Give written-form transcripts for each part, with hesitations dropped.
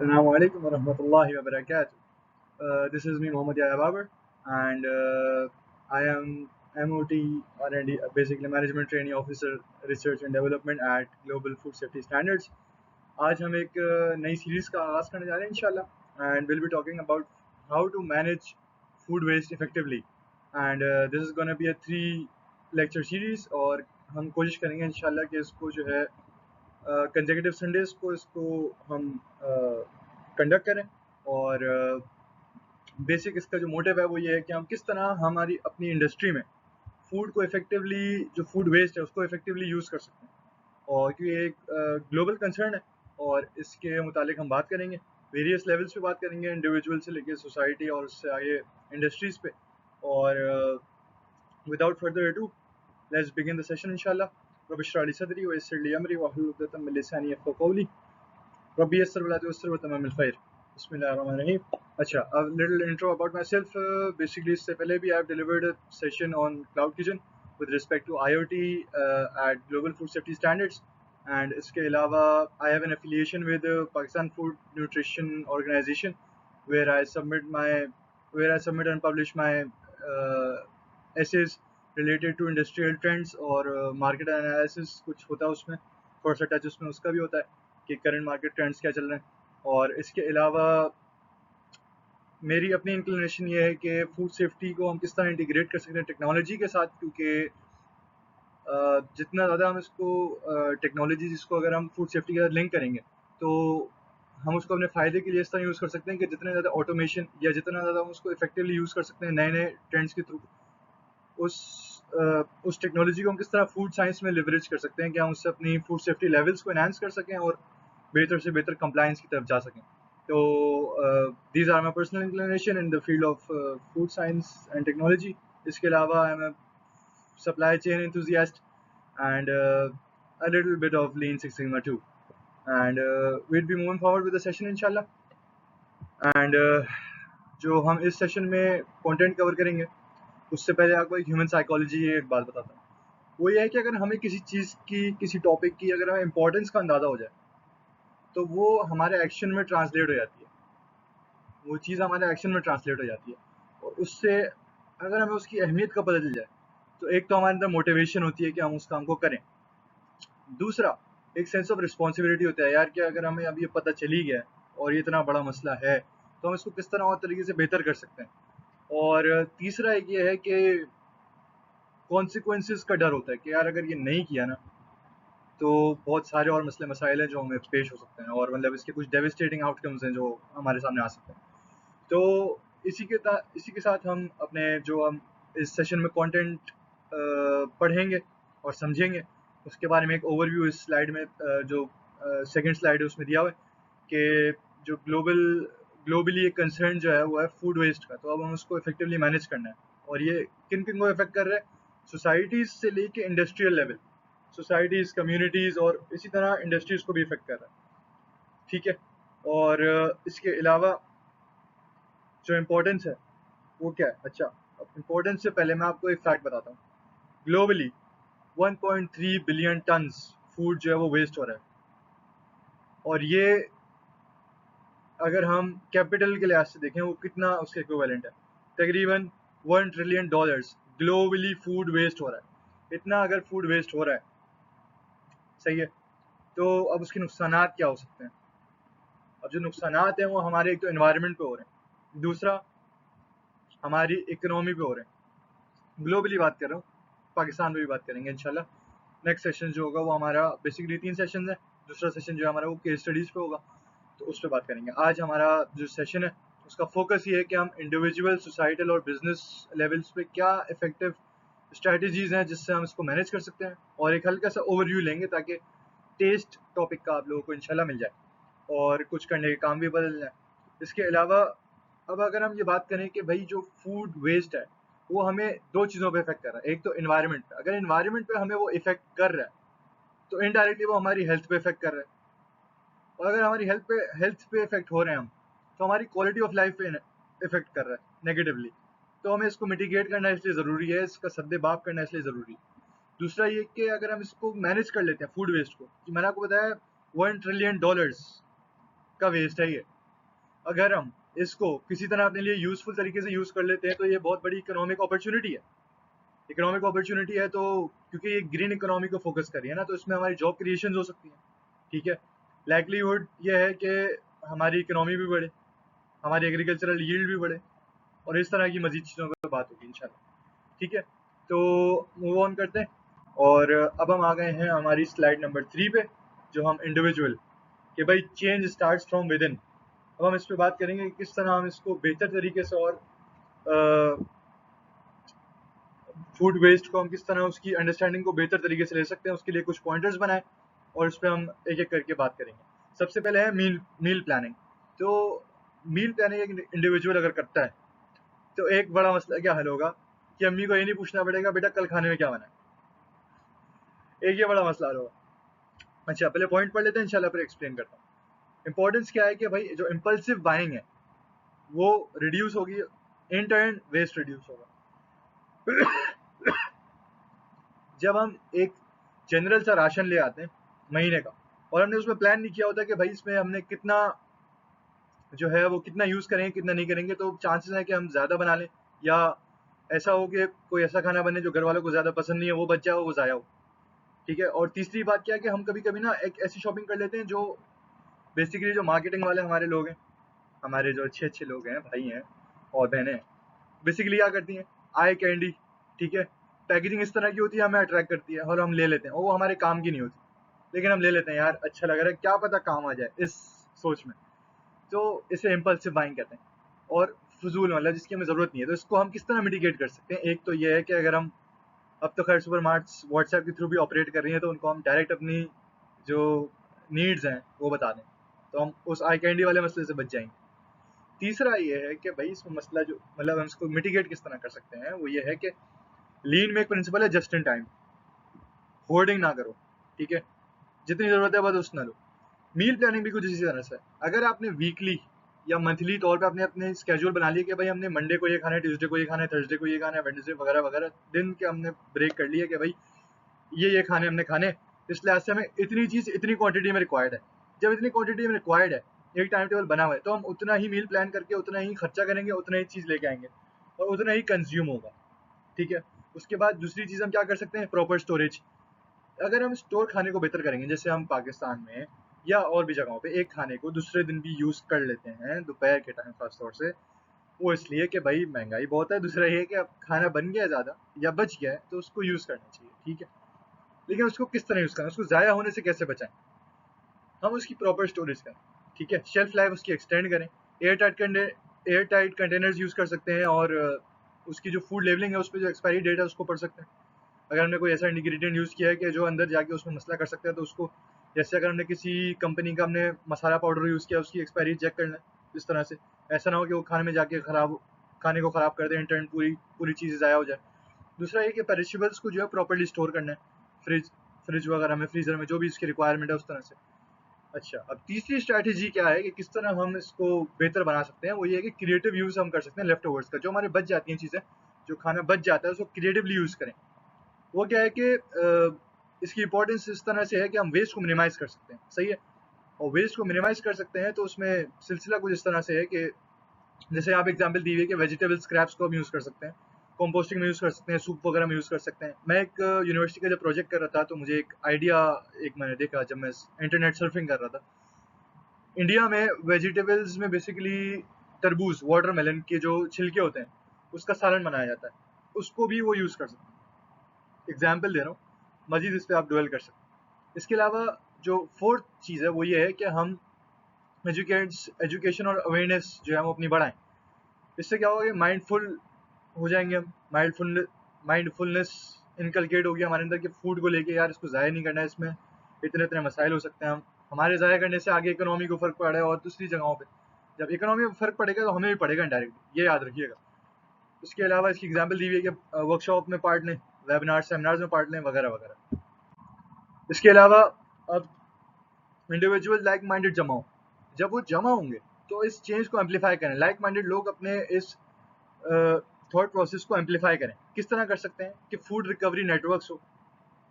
Assalamu alaikum wa rahmatullahi wa barakatuh. This is me, Mohammad Yahya Babar, and I am MOT R&D, basically Management Training Officer, Research and Development at Global Food Safety Standards. आज हम एक नई series का आगाज करने जा रहे हैं इंशाल्लाह, and we'll be talking about how to manage food waste effectively. And this is gonna be a 3 lecture series, और हम कोशिश करेंगे इंशाल्लाह कि इसको जो है कंसेक्यूटिव संडेज को इसको हम कंडक्ट करें। और बेसिक इसका जो मोटिव है वो ये है कि हम किस तरह हमारी अपनी इंडस्ट्री में फूड को इफेक्टिवली, जो फूड वेस्ट है उसको इफेक्टिवली यूज़ कर सकते हैं। और क्योंकि एक ग्लोबल कंसर्न है, और इसके मुतालिक हम बात करेंगे, वेरियस लेवल्स पे बात करेंगे, इंडिविजुअल से लेके सोसाइटी और उससे आगे इंडस्ट्रीज़ पे। और without further ado, let's begin the session इंशाल्लाह। रब इश्रह ली सदरी व यस्सिर ली अमरी वहलुल उक़दतम मिन लिसानी यफ़क़हू क़ौली रब्बी यस्सिर वला तुअस्सिर व तम्मिल खैर। बिस्मिल्लाहिर्रहमानिर्रहीम। अच्छा, a little intro about myself. Basically, इससे पहले भी I've delivered a session on Cloud Kitchen with respect to IoT at Global Food Safety Standards. And इसके अलावा I have an affiliation with Pakistan Food Nutrition Organization, where I submit and publish my essays related to industrial trends और market analysis कुछ होता है उसमें, थोड़ा सा touch उसमें उसका भी होता है कि करंट मार्केट ट्रेंड्स क्या चल रहे हैं। और इसके अलावा मेरी अपनी इंक्लिनेशन ये है कि फूड सेफ्टी को हम किस तरह इंटीग्रेट कर सकते हैं टेक्नोलॉजी के साथ, क्योंकि जितना ज़्यादा हम इसको टेक्नोलॉजी जिसको अगर हम फूड सेफ्टी के साथ लिंक करेंगे तो हम उसको अपने फ़ायदे के लिए इस तरह यूज़ कर सकते हैं कि जितने ज़्यादा ऑटोमेशन या जितना ज़्यादा हम उसको इफेक्टिवली यूज़ कर सकते हैं नए नए ट्रेंड्स के थ्रू, उस टेक्नोलॉजी को हम किस तरह फूड साइंस में लिवरेज कर सकते हैं कि हम उससे अपनी फूड सेफ्टी लेवल्स को एनहांस कर सकें और बेहतर से बेहतर कंप्लायंस की तरफ जा सकें। तो these are my personal inclination in the field of food science and technology. इसके अलावा I am a supply chain enthusiast and a little bit of Lean Six Sigma too. And we'll be moving forward with the session inshallah. And जो हम इस session में content cover करेंगे उससे पहले आपको एक ह्यूमन साइकोलॉजी एक बात बताता हूँ। वो ये है कि अगर हमें किसी चीज़ की, किसी टॉपिक की अगर हमें इम्पोर्टेंस का अंदाज़ा हो जाए तो वो हमारे एक्शन में ट्रांसलेट हो जाती है, वो चीज़ हमारे एक्शन में ट्रांसलेट हो जाती है। और उससे अगर हमें उसकी अहमियत का पता चल जाए तो एक तो हमारे अंदर मोटिवेशन होती है कि हम उस काम को करें। दूसरा, एक सेंस ऑफ रिस्पॉन्सिबिलिटी होता है यार कि अगर हमें अब ये पता चली गया और ये इतना बड़ा मसला है तो हम इसको किस तरह और तरीके से बेहतर कर सकते हैं। और तीसरा एक ये है कि कॉन्सिक्वेंसेस का डर होता है कि यार अगर ये नहीं किया ना तो बहुत सारे और मसले मसाइल हैं जो हमें पेश हो सकते हैं, और मतलब इसके कुछ डेविस्टेटिंग आउटकम्स हैं जो हमारे सामने आ सकते हैं। तो इसी के साथ हम अपने जो हम इस सेशन में कंटेंट पढ़ेंगे और समझेंगे उसके बारे में एक ओवरव्यू इस स्लाइड में जो सेकंड स्लाइड है उसमें दिया हुआ है कि जो ग्लोबली एक कंसर्न जो है वो है फूड वेस्ट का। तो अब हम उसको इफेक्टिवली मैनेज करना है, और ये किन किन को इफेक्ट कर रहा है, सोसाइटीज़ से लेके इंडस्ट्रियल लेवल, सोसाइटीज़, कम्युनिटीज़ और इसी तरह इंडस्ट्रीज़ को भी इफेक्ट कर रहा है। ठीक है। और इसके अलावा जो इम्पोर्टेंस है वो क्या है। अच्छा, अब इम्पोर्टेंस से पहले मैं आपको एक फैक्ट बताता हूँ। ग्लोबली 1.3 बिलियन टन्स फूड जो है वो वेस्ट हो रहा है, और ये अगर हम कैपिटल के लिहाज से देखें वो कितना उसके इक्विवेलेंट है, तकरीबन $1 ट्रिलियन ग्लोबली फूड वेस्ट हो रहा है। इतना अगर फूड वेस्ट हो रहा है, सही है, तो अब उसके नुकसानात क्या हो सकते हैं। अब जो नुकसानात हैं वो हमारे एक तो एनवायरनमेंट पे हो रहे हैं, दूसरा हमारी इकोनॉमी पे हो रहे हैं। ग्लोबली बात कर रहा हूँ, पाकिस्तान में भी बात करेंगे इंशाल्लाह। नेक्स्ट सेशन जो होगा वो हमारा बेसिकली 3 सेशन है। दूसरा सेशन जो है हमारा वो केस स्टडीज़ पे होगा, तो उस पर बात करेंगे। आज हमारा जो सेशन है उसका फोकस ये है कि हम इंडिविजुअल, सोसाइटल और बिजनेस लेवल्स पे क्या इफेक्टिव स्ट्रैटेजीज़ हैं जिससे हम इसको मैनेज कर सकते हैं, और एक हल्का सा ओवरव्यू लेंगे ताकि टेस्ट टॉपिक का आप लोगों को इंशाल्लाह मिल जाए और कुछ करने के काम भी बदल जाए। इसके अलावा अब अगर हम ये बात करें कि भाई जो फूड वेस्ट है वो हमें 2 चीज़ों पे इफेक्ट कर रहा है। एक तो एनवायरनमेंट पे, अगर एनवायरनमेंट पे हमें वो इफेक्ट कर रहा है तो इनडायरेक्टली वो हमारी हेल्थ पे इफेक्ट कर रहा है, और अगर हमारी हेल्थ पे इफेक्ट हो रहे हैं हम, तो हमारी क्वालिटी ऑफ लाइफ पे इफेक्ट कर रहा है नेगेटिवली। तो हमें इसको मिटिगेट करना इसलिए ज़रूरी है, इसका सद्देबाप करना इसलिए ज़रूरी है। दूसरा ये कि अगर हम इसको मैनेज कर लेते हैं फूड वेस्ट को, कि मैंने आपको बताया $1 ट्रिलियन का वेस्ट है ये, अगर हम इसको किसी तरह अपने लिए यूजफुल तरीके से यूज कर लेते हैं तो ये बहुत बड़ी इकोनॉमिक अपॉर्चुनिटी है। इकोनॉमिक अपॉर्चुनिटी है तो क्योंकि ये ग्रीन इकोनॉमी को फोकस कर रही है ना, तो इसमें हमारी जॉब क्रिएशन हो सकती है। ठीक है, लाइवलीहुड ये है कि हमारी इकोनॉमी भी बढ़े, हमारी एग्रीकल्चरल यील्ड भी बढ़े, और इस तरह की मजीद चीज़ों पर बात होगी इंशाल्लाह। ठीक है, तो मूव ऑन करते हैं, और अब हम आ गए हैं हमारी स्लाइड नंबर 3 पे, जो हम इंडिविजुअल कि भाई change starts from with in. अब हम इस पर बात करेंगे कि किस तरह हम इसको बेहतर तरीके से और फूड वेस्ट को हम किस तरह उसकी अंडरस्टैंडिंग को बेहतर तरीके से ले सकते हैं, उसके लिए कुछ पॉइंटर्स बनाए और उस पर हम एक एक करके बात करेंगे। सबसे पहले है मील प्लानिंग। तो मील प्लानिंग एक इंडिविजुअल अगर करता है तो एक बड़ा मसला क्या हल होगा कि अम्मी को ये नहीं पूछना पड़ेगा बेटा कल खाने में क्या बना है। एक ये बड़ा मसला हल होगा। अच्छा, पहले पॉइंट पढ़ लेते हैं, इंशाल्लाह फिर एक्सप्लेन करता हूँ। इंपॉर्टेंस क्या है कि भाई जो इम्पल्सिव बाइंग है वो रिड्यूस होगी, इन टर्न वेस्ट रिड्यूस होगा। जब हम एक जनरल सा राशन ले आते हैं महीने का, और हमने उसमें प्लान नहीं किया होता कि भाई इसमें हमने कितना जो है वो कितना यूज करेंगे कितना नहीं करेंगे, तो चांसेस है कि हम ज्यादा बना लें, या ऐसा हो कि कोई ऐसा खाना बने जो घर वालों को ज्यादा पसंद नहीं है, वो बच जाए, वो जाया हो। ठीक है, और तीसरी बात क्या है कि हम कभी कभी ना एक ऐसी शॉपिंग कर लेते हैं जो बेसिकली जो मार्केटिंग वाले हमारे लोग हैं, हमारे जो अच्छे अच्छे लोग हैं, भाई हैं और बहनें हैं, बेसिकली क्या करती हैं, आई कैंडी। ठीक है, पैकेजिंग इस तरह की होती है, हमें अट्रैक्ट करती है और हम ले लेते हैं, और वो हमारे काम की नहीं होती, लेकिन हम ले लेते हैं, यार अच्छा लग रहा है, क्या पता काम आ जाए इस सोच में। तो इसे इम्पल्सिव बाइंग कहते हैं, और फजूल मतलब जिसकी हमें ज़रूरत नहीं है। तो इसको हम किस तरह मिटिगेट कर सकते हैं? एक तो ये है कि अगर हम, अब तो खैर सुपर मार्ट्स व्हाट्सएप के थ्रू भी ऑपरेट कर रही हैं, तो उनको हम डायरेक्ट अपनी जो नीड्स हैं वो बता दें, तो हम उस आई कैंडी वाले मसले से बच जाएंगे। तीसरा ये है कि भाई इसमें मसला जो मतलब हम इसको मिटिगेट किस तरह कर सकते हैं, वो ये है कि लीन में एक प्रिंसिपल है जस्ट इन टाइम, होर्डिंग ना करो। ठीक है, जितनी ज़रूरत है बस उतना लो। मील प्लानिंग भी कुछ इसी तरह से है। अगर आपने वीकली या मंथली तौर पे आपने अपने स्केड्यूल बना लिया कि भाई हमने मंडे को ये खाना है, ट्यूसडे को ये खाना है, थर्सडे को ये खाना है, वेडनेसडे वगैरह वगैरह दिन के हमने ब्रेक कर लिया कि भाई ये खाने हमने खाने, इस लिहाज से हमें इतनी चीज़ इतनी क्वांटिटी में रिक्वायर्ड है। जब इतनी क्वांटिटी में रिक्वायर्ड है, एक टाइम टेबल बना हुआ है, तो हम उतना ही मील प्लान करके उतना ही खर्चा करेंगे, उतना ही चीज़ लेके आएंगे और उतना ही कंज्यूम होगा। ठीक है, उसके बाद दूसरी चीज़ हम क्या कर सकते हैं, प्रॉपर स्टोरेज। अगर हम स्टोर खाने को बेहतर करेंगे, जैसे हम पाकिस्तान में या और भी जगहों पे एक खाने को दूसरे दिन भी यूज़ कर लेते हैं दोपहर के टाइम खास तौर से, वो इसलिए कि भाई महंगाई बहुत है, दूसरा ये है कि अब खाना बन गया है ज़्यादा या बच गया है तो उसको यूज़ करना चाहिए। ठीक है, लेकिन उसको किस तरह यूज़ करना, उसको ज़ाया होने से कैसे बचाएं? हम उसकी प्रॉपर स्टोरेज करें। ठीक है, शेल्फ लाइफ उसकी एक्सटेंड करें, एयर टाइट कंटेनर्स यूज़ कर सकते हैं, और उसकी जो फूड लेवलिंग है उस पर जो एक्सपायरी डेट है उसको पढ़ सकते हैं। अगर हमने कोई ऐसा इंग्रेडिएंट यूज़ किया है कि जो अंदर जाके उसमें मसला कर सकता है, तो उसको, जैसे अगर हमने किसी कंपनी का हमने मसाला पाउडर यूज़ किया, उसकी एक्सपायरी चेक करना है इस तरह से। ऐसा ना हो कि वो खाने में जाके खाने को ख़राब कर दे, इंटरनेट पूरी पूरी चीज़ें ज़ाया हो जाए। दूसरा ये कि पेरिशेबल्स को जो है प्रॉपर्ली स्टोर करना है, फ्रिज फ्रिज वगैरह में, फ्रीज़र में, जो भी इसकी रिक्वायरमेंट है उस तरह से। अच्छा, अब तीसरी स्ट्रैटेजी क्या है कि किस तरह हम इसको बेहतर बना सकते हैं, वो ये है कि क्रिएटिव यूज़ हम कर सकते हैं लेफ्ट ओवर्स का, जो हमारे बच जाती हैं चीज़ें, जो खाना बच जाता है उसको क्रिएटिवली यूज़ करें। वो क्या है कि इसकी इंपॉर्टेंस इस तरह से है कि हम वेस्ट को मिनिमाइज कर सकते हैं। सही है, और वेस्ट को मिनिमाइज कर सकते हैं तो उसमें सिलसिला कुछ इस तरह से है कि जैसे आप एग्जांपल दी हुई है कि वेजिटेबल स्क्रैप्स को हम यूज़ कर सकते हैं, कंपोस्टिंग में यूज़ कर सकते हैं, सूप वगैरह में यूज़ कर सकते हैं। मैं एक यूनिवर्सिटी का जब प्रोजेक्ट कर रहा था तो मुझे एक आइडिया, एक मैंने देखा जब मैं इंटरनेट सर्फिंग कर रहा था। इंडिया में वेजिटेबल्स में बेसिकली तरबूज, वाटरमेलन के जो छिलके होते हैं उसका सालन बनाया जाता है, उसको भी वो यूज़ कर सकते हैं। एग्जाम्पल दे रहा हूँ, मजीद इस पर आप डुवेल कर सकते हैं। इसके अलावा जो फोर्थ चीज़ है वो ये है कि हम एजुकेशन और अवेयरनेस जो है वो अपनी बढ़ाएं। इससे क्या होगा कि माइंडफुल हो जाएंगे हम, माइंडफुलनेस इनकलकेट होगी हमारे अंदर कि फूड को लेके, यार इसको ज़ाया नहीं करना है, इसमें इतने इतने मसाइल हो सकते हैं। हम हमारे ज़ाया करने से आगे इकोनॉमी को फ़र्क पड़ रहा है, और दूसरी जगहों पे जब इकोनॉमी में फ़र्क पड़ेगा तो हमें भी पड़ेगा इनडायरेक्टली, ये याद रखिएगा। इसके अलावा इसकी एग्जाम्पल दी हुई है कि वर्कशॉप में पार्ट लें, वेबिनार सेमिनार्स में पार्ट लें वगैरह वगैरह। इसके अलावा अब इंडिविजुअल लाइक माइंडेड जमा हो, जब वो जमा होंगे तो इस चेंज को एम्पलीफाई करें। लाइक माइंडेड लोग अपने इस थॉट प्रोसेस को एम्पलीफाई करें। किस तरह कर सकते हैं कि फूड रिकवरी नेटवर्क्स हो।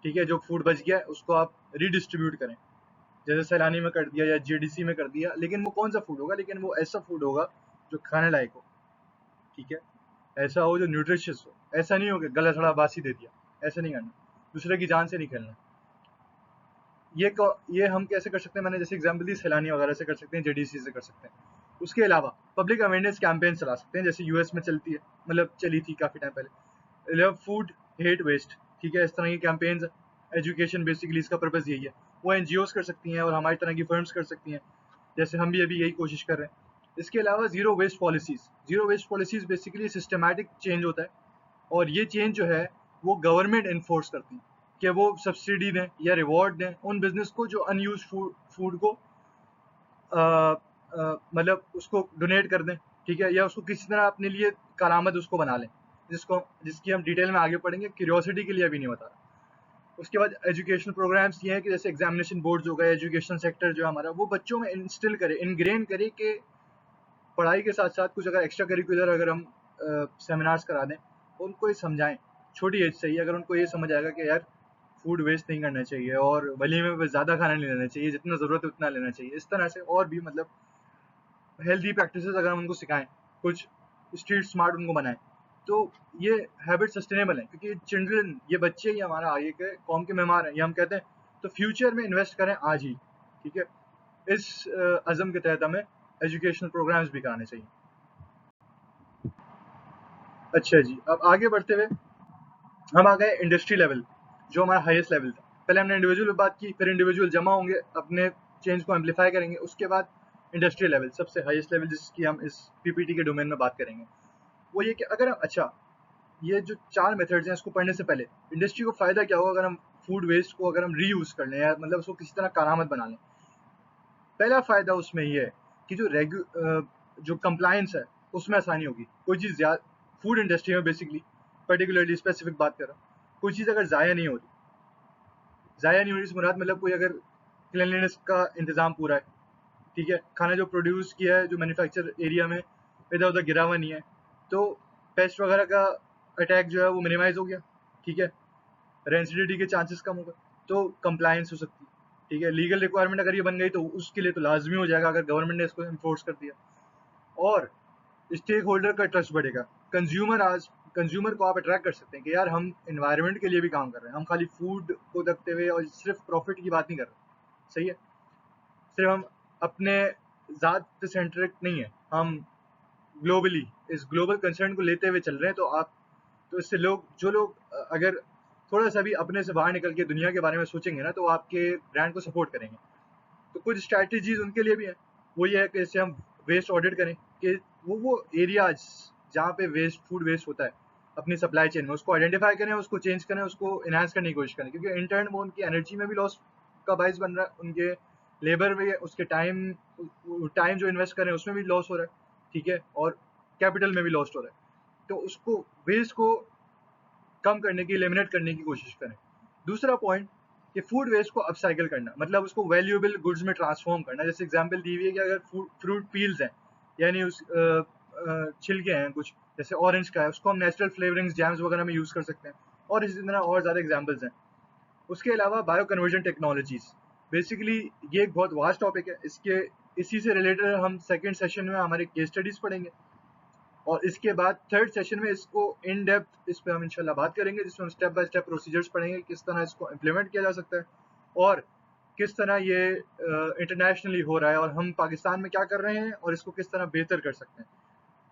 ठीक है, जो फूड बच गया है उसको आप रीडिस्ट्रीब्यूट करें। जैसे सैलानी में कर दिया या जीडीसी में कर दिया, लेकिन वो कौन सा फूड होगा, लेकिन वो ऐसा फूड होगा जो खाने लायक हो, ठीक है, ऐसा हो जो न्यूट्रिशियस हो, ऐसा नहीं हो कि गला सड़ा बासी दे दिया, ऐसा नहीं करना, दूसरे की जान से नहीं खेलना। ये हम कैसे कर सकते हैं, मैंने जैसे एग्जांपल दी सैलानी वगैरह से कर सकते हैं, जेडीसी से कर सकते हैं। उसके अलावा पब्लिक अवेयरनेस कैंपेन चला सकते हैं, जैसे यूएस में चलती है, मतलब चली थी काफी टाइम पहले, फूड हेट वेस्ट, ठीक है, इस तरह की कैंपेन्स, एजुकेशन, बेसिकली इसका पर्पज यही है। वो एनजीओज कर सकती हैं और हमारी तरह की फर्म्स कर सकती हैं, जैसे हम भी अभी यही कोशिश कर रहे हैं। इसके अलावा zero waste policies basically systematic change होता है, और ये चेंज जो है वो गवर्नमेंट इन्फोर्स करती है कि वो सब्सिडी दें या रिवॉर्ड दें उन बिजनेस को जो अनयूज फूड को मतलब उसको डोनेट कर दें, ठीक है, या उसको किसी तरह अपने लिए करामत उसको बना लें, जिसकी हम डिटेल में आगे पढ़ेंगे, क्यूरियोसिटी के लिए अभी नहीं बता रहा। उसके बाद एजुकेशन प्रोग्राम्स ये हैं कि जैसे एग्जामिनेशन बोर्ड्स हो गए, एजुकेशन सेक्टर जो है हमारा, वो बच्चों में इंस्टिल करे, इनग्रेन करे कि पढ़ाई के साथ साथ कुछ अगर एक्स्ट्रा करिकुलर अगर हम सेमिनार्स करा दें, उनको ये समझाएं छोटी एज से ही, अगर उनको ये समझ आएगा कि यार फूड वेस्ट नहीं करना चाहिए और वलीमे में ज़्यादा खाना नहीं लेना चाहिए, जितना ज़रूरत है उतना लेना चाहिए, इस तरह से और भी मतलब हेल्दी प्रैक्टिसेस अगर हम उनको सिखाएं, कुछ स्ट्रीट स्मार्ट उनको बनाएं, तो ये हैबिट सस्टेनेबल है, क्योंकि चिल्ड्रन, ये बच्चे ही हमारा आगे के कौम के मेहमान हैं, ये हम कहते हैं। तो फ्यूचर में इन्वेस्ट करें आज ही, ठीक है। इस अज़म के तहत हमें एजुकेशनल प्रोग्राम्स भी कराने चाहिए। अच्छा जी, अब आगे बढ़ते हुए हम आ गए इंडस्ट्री लेवल, जो हमारा हाईएस्ट लेवल था। पहले हमने इंडिविजुअल पे बात की, फिर इंडिविजुअल जमा होंगे, अपने चेंज को एम्पलीफाई करेंगे, उसके बाद इंडस्ट्रियल लेवल, सबसे हाईएस्ट लेवल जिसकी हम इस पीपीटी के डोमेन में बात करेंगे। वो ये कि अगर हम, अच्छा, ये जो 4 मेथड्स हैं, इसको पढ़ने से पहले इंडस्ट्री को फायदा क्या होगा अगर हम फूड वेस्ट को अगर हम रीयूज कर लें, या मतलब उसको किसी तरह करामत बना लें। पहला फायदा उसमें ये है कि जो कंप्लायंस है उसमें आसानी होगी। कोई चीज़ ज़्यादा फूड इंडस्ट्री में बेसिकली पर्टिकुलरली स्पेसिफिक बात कर रहा हूँ, कोई चीज़ अगर ज़ाया नहीं हो रही, इस मुराद मतलब कोई अगर क्लिनलीनेस का इंतज़ाम पूरा है, ठीक है, खाना जो प्रोड्यूस किया है जो मैन्युफैक्चर एरिया में इधर उधर गिरा हुआ नहीं है, तो पेस्ट वगैरह का अटैक जो है वो मिनिमाइज हो गया, ठीक है, रेंसिडिटी के चांसेस कम हो गए, तो कंप्लायंस हो सकती है, ठीक है। लीगल रिक्वायरमेंट अगर ये बन गई तो उसके लिए तो लाजमी हो जाएगा अगर गवर्नमेंट ने इसको इन्फोर्स कर दिया, और स्टेक होल्डर का ट्रस्ट बढ़ेगा। कंज्यूमर को आप अट्रैक्ट कर सकते हैं कि यार हम इन्वायरमेंट के लिए भी काम कर रहे हैं, हम खाली फूड को देखते हुए और सिर्फ प्रॉफिट की बात नहीं कर रहे, सही है, सिर्फ हम अपने ज़ात सेंट्रिक नहीं है, हम ग्लोबली इस ग्लोबल कंसर्न को लेते हुए चल रहे हैं। तो इससे जो लोग अगर थोड़ा सा भी अपने से बाहर निकल के दुनिया के बारे में सोचेंगे ना, तो आपके ब्रांड को सपोर्ट करेंगे। तो कुछ स्ट्रैटेजीज उनके लिए भी है, वो ये है कि जैसे हम वेस्ट ऑडिट करें कि वो एरियाज जहाँ पे फूड वेस्ट होता है अपनी सप्लाई चेन में, उसको आइडेंटिफाई करें, उसको चेंज करें, उसको इनहांस करने की कोशिश करें, क्योंकि इंटर्न वो उनकी एनर्जी में भी लॉस का बाइस बन रहा है, उनके लेबर में, उसके टाइम जो इन्वेस्ट करें उसमें भी लॉस हो रहा है, ठीक है, और कैपिटल में भी लॉस हो रहा है। तो उसको वेस्ट को कम करने की, एलिमिनेट करने की कोशिश करें। दूसरा पॉइंट कि फूड वेस्ट को अपसाइकिल करना, मतलब उसको वैल्यूएबल गुड्स में ट्रांसफॉर्म करना। जैसे एग्जांपल दी हुई है कि अगर फ्रूट पील्स हैं, यानी उस छिलके हैं कुछ, जैसे ऑरेंज का है, उसको हम नेचुरल फ्लेवरिंग्स, जैम्स वगैरह में यूज़ कर सकते हैं, और इसी तरह और ज़्यादा एग्जाम्पल्स हैं। उसके अलावा बायो कन्वर्जन टेक्नोलॉजीज, बेसिकली ये एक बहुत वास्ट टॉपिक है, इसी से रिलेटेड हम सेकेंड सेशन में हमारे केस स्टडीज पढ़ेंगे, और इसके बाद थर्ड सेशन में इसको इन डेप्थ इस पर हम इंशाल्लाह बात करेंगे, जिसमें हम स्टेप बाय स्टेप प्रोसीजर्स पढ़ेंगे, किस तरह इसको इम्प्लीमेंट किया जा सकता है और किस तरह ये इंटरनेशनली हो रहा है, और हम पाकिस्तान में क्या कर रहे हैं और इसको किस तरह बेहतर कर सकते हैं,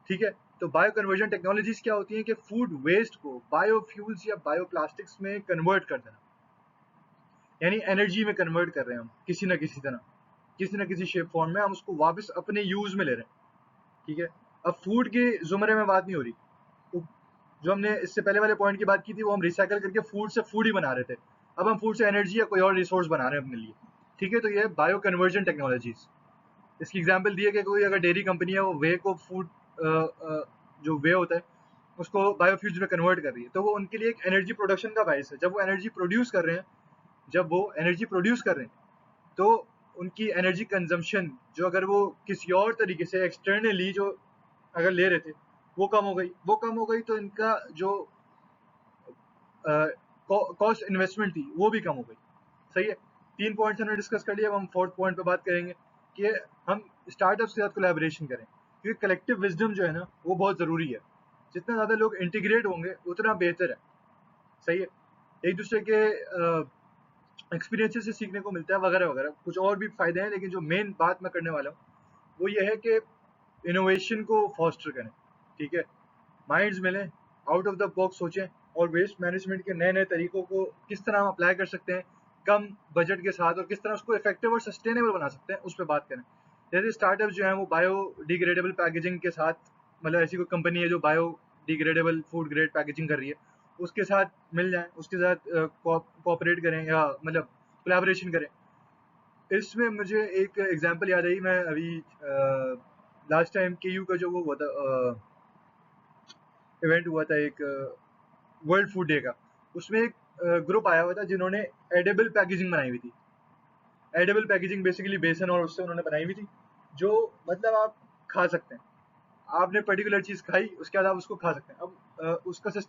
ठीक है। तो बायो कन्वर्जन टेक्नोलॉजीज क्या होती हैं कि फूड वेस्ट को बायोफ्यूल्स या बायोप्लास्टिक्स में कन्वर्ट कर देना, यानी एनर्जी में कन्वर्ट कर रहे हैं हम किसी न किसी तरह, किसी न किसी शेप फॉर्म में हम उसको वापस अपने यूज में ले रहे हैं, ठीक है। अब फूड के जुमरे में बात नहीं हो रही, जो हमने इससे पहले वाले पॉइंट की बात की थी वो हम रिसाइकल करके फूड से फूड ही बना रहे थे, अब हम फूड से एनर्जी या कोई और रिसोर्स बना रहे हैं अपने लिए, ठीक है। तो ये बायो कन्वर्जन टेक्नोलॉजीज, इसकी एग्जांपल दी है कि कोई अगर डेयरी कंपनी है वो वे को फूड जो वे होता है उसको बायोफ्यूल्स में कन्वर्ट कर रही है, तो वो उनके लिए एक एनर्जी प्रोडक्शन का बाइस है। जब वो एनर्जी प्रोड्यूस कर रहे हैं, तो उनकी एनर्जी कंजम्पशन जो अगर वो किसी और तरीके से एक्सटर्नली जो अगर ले रहे थे वो कम हो गई, तो इनका जो कॉस्ट इन्वेस्टमेंट थी वो भी कम हो गई, सही है। 3 पॉइंट्स हमने डिस्कस कर लिया। अब हम 4th पॉइंट पे बात करेंगे कि हम स्टार्टअप्स के साथ कोलैबोरेशन करें, क्योंकि कलेक्टिव विजडम जो है ना वो बहुत ज़रूरी है। जितना ज़्यादा लोग इंटीग्रेट होंगे उतना बेहतर है। सही है, एक दूसरे के एक्सपीरियंसेस से सीखने को मिलता है वगैरह वगैरह, कुछ और भी फायदे हैं, लेकिन जो मेन बात मैं करने वाला हूँ वो ये है कि इनोवेशन को फॉस्टर करें। ठीक है, माइंड्स मिलें, आउट ऑफ द बॉक्स सोचें, और वेस्ट मैनेजमेंट के नए नए तरीकों को किस तरह हम अप्लाई कर सकते हैं कम बजट के साथ, और किस तरह उसको इफेक्टिव और सस्टेनेबल बना सकते हैं, उस पर बात करें। जैसे स्टार्टअप जो है वो बायोडिग्रेडेबल पैकेजिंग के साथ, मतलब ऐसी कोई कंपनी है जो बायोडिग्रेडेबल फूड ग्रेड पैकेजिंग कर रही है, उसके साथ मिल जाए, उसके साथ कोऑपरेट करें या मतलब कोलैबोरेशन करें। इसमें मुझे एक एग्जांपल याद आई। मैं अभी लास्ट टाइम केयू का जो वो हुआ था, इवेंट हुआ था एक वर्ल्ड फूड डे का, उसमें एक ग्रुप आया हुआ था जिन्होंने एडेबल पैकेजिंग बनाई हुई थी। एडेबल पैकेजिंग बेसिकली बेसन और उससे उन्होंने बनाई हुई थी, जो मतलब आप खा सकते हैं। आपने पर्टिकुलर चीज़ खाई, उसके बाद आप उसको खा सकते हैं। अब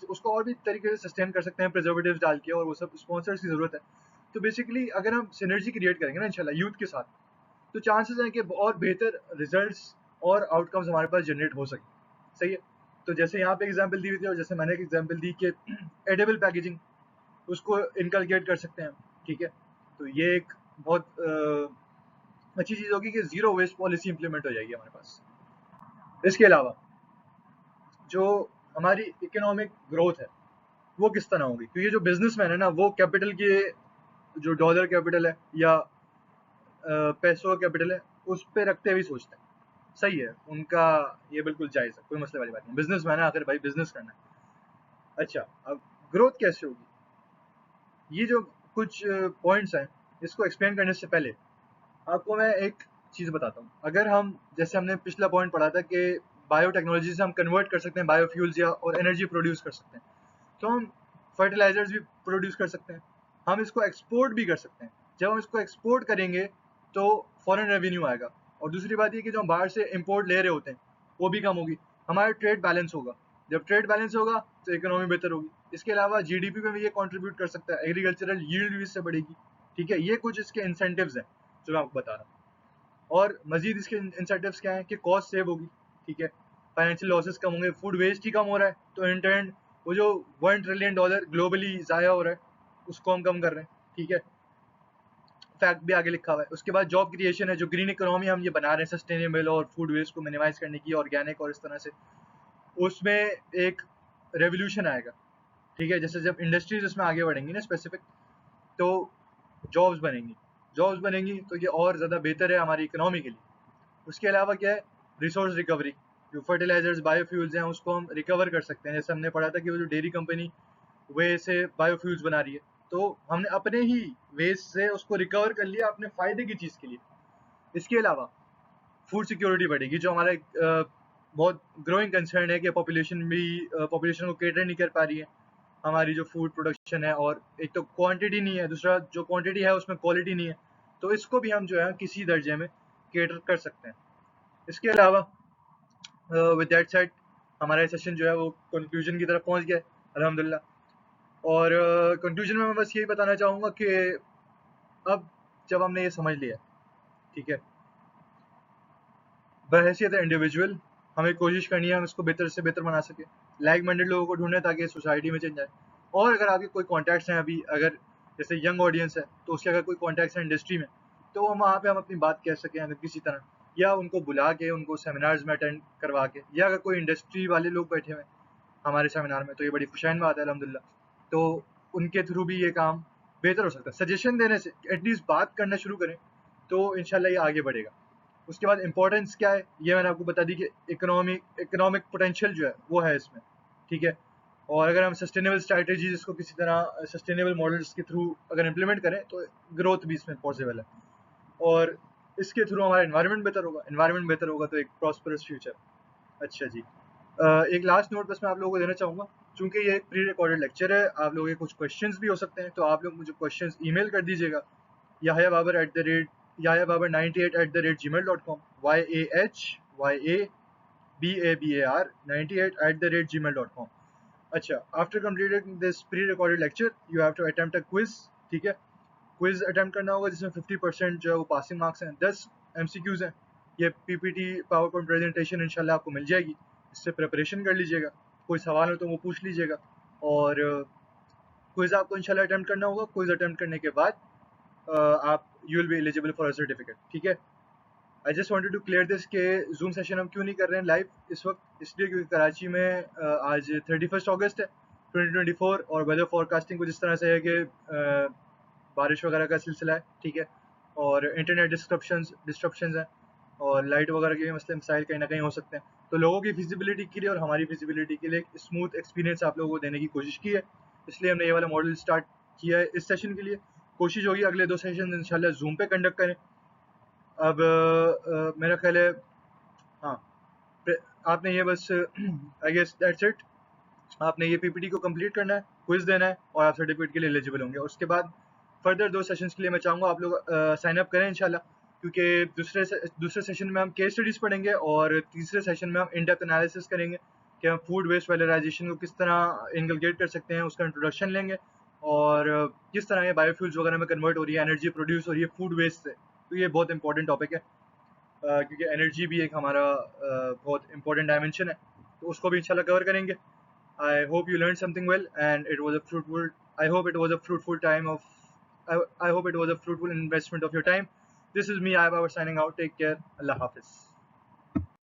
उसको और भी तरीके से सस्टेन कर सकते हैं प्रिजर्वेटिव्स डाल के, और वो सब स्पॉन्सर्स की ज़रूरत है। तो बेसिकली अगर हम सिनर्जी क्रिएट करेंगे ना इंशाल्लाह यूथ के साथ, तो चांसेस हैं कि और बेहतर रिजल्ट्स और आउटकम्स हमारे पास जनरेट हो सके। सही है, तो जैसे यहाँ पे एग्जांपल दी हुई थी और जैसे मैंने एक एग्जांपल दी कि एडेबल पैकेजिंग, उसको इनकलकेट कर सकते हैं। ठीक है, तो ये एक बहुत अच्छी चीज़ होगी कि ज़ीरो वेस्ट पॉलिसी इंप्लीमेंट हो जाएगी हमारे पास। इसके अलावा जो हमारी इकोनॉमिक ग्रोथ है वो किस तरह होगी, क्योंकि जो बिजनेसमैन है ना वो कैपिटल के, जो डॉलर कैपिटल है या पैसों का कैपिटल है, उस पर रखते हुए सोचते हैं। सही है, उनका ये बिल्कुल जायज़ है, कोई मसले वाली बात नहीं। बिजनेसमैन है, आखिर भाई बिजनेस करना है। अच्छा, अब ग्रोथ कैसे होगी, ये जो कुछ पॉइंट्स हैं, इसको एक्सप्लेन करने से पहले आपको मैं एक चीज़ बताता हूँ। अगर हम, जैसे हमने पिछला पॉइंट पढ़ा था कि बायोटेक्नोलॉजी से हम कन्वर्ट कर सकते हैं बायोफ्यूल्स या और एनर्जी प्रोड्यूस कर सकते हैं, तो हम फर्टिलाइजर्स भी प्रोड्यूस कर सकते हैं, हम इसको एक्सपोर्ट भी कर सकते हैं। जब हम इसको एक्सपोर्ट करेंगे तो फॉरेन रेवेन्यू आएगा, और दूसरी बात ये कि जो हम बाहर से इंपोर्ट ले रहे होते हैं वो भी कम होगी, हमारा ट्रेड बैलेंस होगा। जब ट्रेड बैलेंस होगा तो इकोनॉमी बेहतर होगी। इसके अलावा जीडीपी में भी ये कंट्रीब्यूट कर सकता है, एग्रीकल्चरल यील्ड भी इससे बढ़ेगी। ठीक है, ये कुछ इसके इंसेंटिव्स हैं जो मैं आपको बता रहा हूँ। और मजीद इसके इंसेंटिव्स क्या है कि कॉस्ट सेव होगी। ठीक है, फाइनेंशियल लॉसेस कम होंगे, फूड वेस्ट ही कम हो रहा है, तो इन टर्न वो जो $1 ट्रिलियन ग्लोबली ज़ाया हो रहा है उसको हम कम कर रहे हैं। ठीक है, फैक्ट भी आगे लिखा हुआ है। उसके बाद जॉब क्रिएशन है, जो ग्रीन इकोनॉमी हम ये बना रहे हैं सस्टेनेबल और फूड वेस्ट को मिनिमाइज करने की, ऑर्गेनिक और इस तरह से, उसमें एक रेवोल्यूशन आएगा। ठीक है, जैसे जब इंडस्ट्रीज इसमें आगे बढ़ेंगी ना स्पेसिफिक, तो जॉब्स बनेंगी। जॉब्स बनेंगी तो ये और ज़्यादा बेहतर है हमारी इकोनॉमी के लिए। उसके अलावा क्या है, रिसोर्स रिकवरी, जो फर्टिलाइजर्स बायोफ्यूल्स हैं उसको हम रिकवर कर सकते हैं। जैसे हमने पढ़ा था कि वो जो डेयरी कंपनी वे से बायोफ्यूल्स बना रही है, तो हमने अपने ही वेस्ट से उसको रिकवर कर लिया अपने फायदे की चीज़ के लिए। इसके अलावा फूड सिक्योरिटी बढ़ेगी, जो हमारा एक बहुत ग्रोइंग कंसर्न है कि पॉपुलेशन को केटर नहीं कर पा रही है हमारी जो फूड प्रोडक्शन है। और एक तो क्वांटिटी नहीं है, दूसरा जो क्वांटिटी है उसमें क्वालिटी नहीं है, तो इसको भी हम जो है किसी दर्जे में केटर कर सकते हैं। इसके अलावा विद दैट सेड हमारा सेशन जो है वो कंक्लूजन की तरफ पहुंच गया है अल्हम्दुलिल्लाह। और कंक्लूजन में मैं बस यही बताना चाहूँगा कि अब जब हमने ये समझ लिया, ठीक है, बहैसियत इंडिविजुअल हमें कोशिश करनी है हम इसको बेहतर से बेहतर बना सके, लाइक माइंडेड लोगों को ढूंढें ताकि सोसाइटी में चेंज आए। और अगर आपके कोई कॉन्टैक्ट्स हैं अभी, अगर जैसे यंग ऑडियंस है तो उसके अगर कोई कॉन्टैक्ट्स हैं इंडस्ट्री में, तो हम वहाँ पे हम अपनी बात कह सकें अगर किसी तरह, या उनको बुला के उनको सेमिनार्स में अटेंड करवा के, या अगर कोई इंडस्ट्री वाले लोग बैठे हुए हमारे सेमिनार में तो ये बड़ी खुशैन बात है अल्हम्दुलिल्लाह। तो उनके थ्रू भी ये काम बेहतर हो सकता है। सजेशन देने से एटलीस्ट बात करना शुरू करें तो इंशाल्लाह ये आगे बढ़ेगा। उसके बाद इंपॉर्टेंस क्या है ये मैंने आपको बता दी कि इकोनॉमिक पोटेंशियल जो है वो है इसमें। ठीक है, और अगर हम सस्टेनेबल स्ट्रैटेजीज इसको किसी तरह सस्टेनेबल मॉडल्स के थ्रू अगर इम्प्लीमेंट करें तो ग्रोथ भी इसमें पॉसिबल है, और इसके थ्रू हमारा एनवायरनमेंट बेहतर होगा। एनवायरनमेंट बेहतर होगा तो एक प्रॉस्परस फ्यूचर। अच्छा जी, एक लास्ट नोट बस मैं आप लोगों को देना चाहूँगा, चूंकि ये एक प्री रिकॉर्डेड लेक्चर है, आप लोगों के कुछ क्वेश्चंस भी हो सकते हैं, तो आप लोग मुझे क्वेश्चंस ईमेल कर दीजिएगा yahayababar@gmail.com, yahayababar98@gmail.com। अच्छा, after completing this pre recorded lecture you have to attempt a quiz. ठीक है, क्विज अटेम्प्ट करना होगा जिसमें 50% जो है वो पासिंग मार्क्स हैं, 10 MCQs हैं। ये PPT पावर पॉइंट प्रेजेंटेशन इंशाल्लाह आपको मिल जाएगी, इससे प्रिपरेशन कर लीजिएगा, कोई सवाल हो तो वो पूछ लीजिएगा। और क्विज आपको इंशाल्लाह अटेम्प्ट करना होगा। क्विज अटेम्प्ट करने के बाद आप you will be eligible for a certificate, ठीक है। I just wanted to clear this के जूम सेशन हम क्यों नहीं कर रहे हैं लाइव इस वक्त, इसलिए क्योंकि कराची में आज 31 अगस्त है 2024 और वेदर फोरकास्टिंग कुछ इस तरह से है कि बारिश वगैरह का सिलसिला है, ठीक है। और इंटरनेट डिस्ट्रप्शंस हैं और लाइट वगैरह के भी मसले मसाइल कहीं ना कहीं हो सकते हैं। तो लोगों की फिजिबिलिटी के लिए और हमारी फिजिबिलिटी के लिए एक स्मूथ एक्सपीरियंस आप लोगों को देने की कोशिश की है, इसलिए हमने ये वाला मॉडल स्टार्ट किया है इस सेशन के लिए। कोशिश होगी अगले 2 सेशन इंशाल्लाह जूम पे कंडक्ट करें। अब मेरा ख्याल है, हाँ, आपने ये बस आई गेस दैट्स इट, आपने ये PPT को कंप्लीट करना है, क्विज देना है और आप सर्टिफिकेट के लिए एलिजिबल होंगे। उसके बाद फर्दर 2 सेशंस के लिए मैं चाहूँगा आप लोग साइन अप करें इंशाल्लाह, क्योंकि दूसरे सेशन में हम केस स्टडीज़ पढ़ेंगे और तीसरे सेशन में हम इन डेप्थ एनालिसिस करेंगे कि हम फूड वेस्ट वैल्यूराइजेशन को किस तरह इनकलकेट कर सकते हैं, उसका इंट्रोडक्शन लेंगे और किस तरह ये बायोफ्यूल्स वगैरह में कन्वर्ट हो रही है, एनर्जी प्रोड्यूस हो रही है फूड वेस्ट से। तो ये बहुत इंपॉर्टेंट टॉपिक है क्योंकि एनर्जी भी एक हमारा बहुत इंपॉर्टेंट डायमेंशन है, तो उसको भी इंशाल्लाह कवर करेंगे। I hope you learned something well, and it was a fruitful. I hope it was a fruitful time of. I hope it was a fruitful investment of your time. This is me, Ibabar, signing out. Take care. Allah Hafiz.